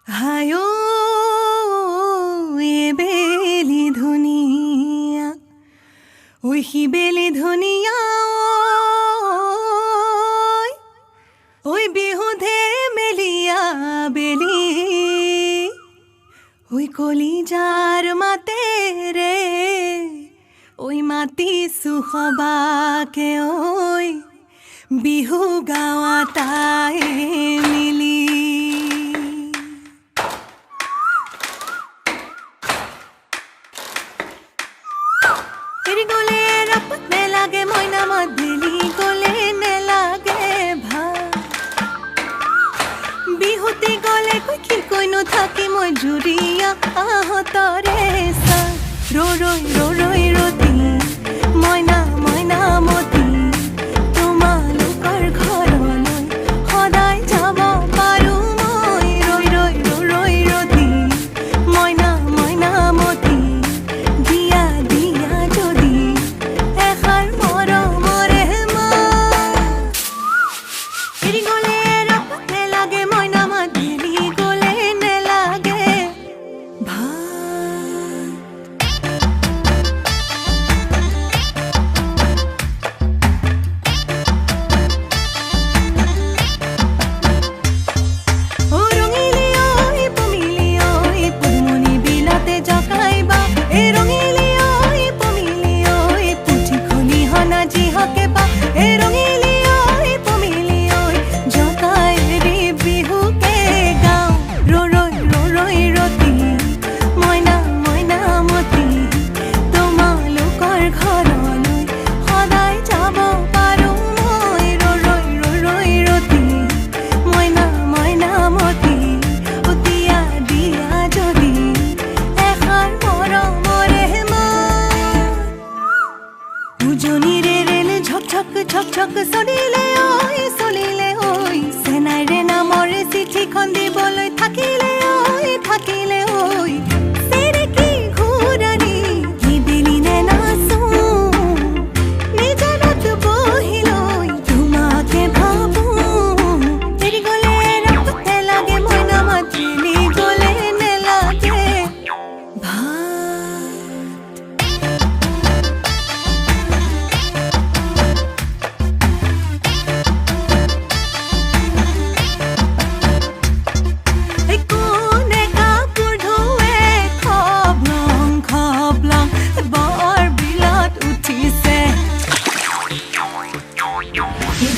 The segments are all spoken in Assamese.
হায় বেলি ধুনীয়া ঐ সি বেলি ধুনীয়া ঐ বিহুধে মেলিয়া বেলি ঐ কলিজাৰ মাতেৰে ঐ মাতিছো সবাকে ঐ বিহু গাৱা তাই মিলি এৰি গলে ৰাপত নেলাগে মইনা মাত গলে নেলাগে ভাল বিহুতি গলে কি কৈনো থাকি মই জুৰিয়া আহতৰে চা ৰৈ ৰতি মইনা মইনা মতি তোমালোকৰ ঘৰলৈ সদায় যাব পাৰো মই ৰৈ ৰতি মইনা মইনা মতি দিয়া দিয়া যদি এষাৰ মৰমৰে এৰি গলে ৰাপত নেলাগে মইনা মাত গলে নেলাগে ঝক চলিলে ঐ সেনাইৰে নামৰে চিঠিখন দিবলৈ থাকিলে ঐ সেৰে কি ঘূৰণি কি বেলি নে নাচো নিজৰত বহিলৈ তোমাকে ভাবো এৰি গলে ৰাপত নেলাগে মইনা মাত গলে নেলাগে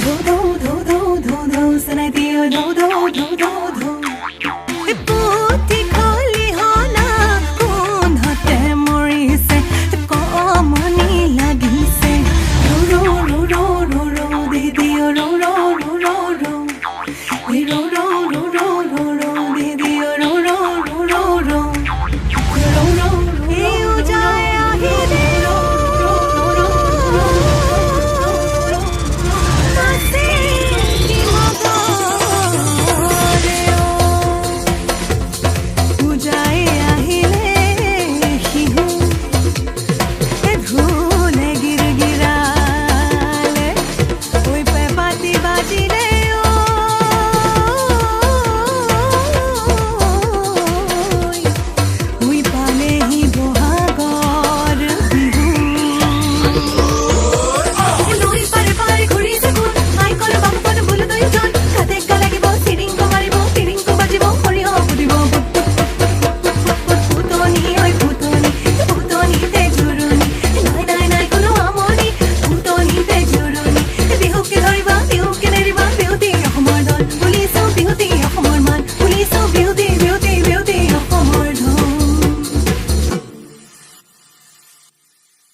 do do do do do do do, and I do do do do do do.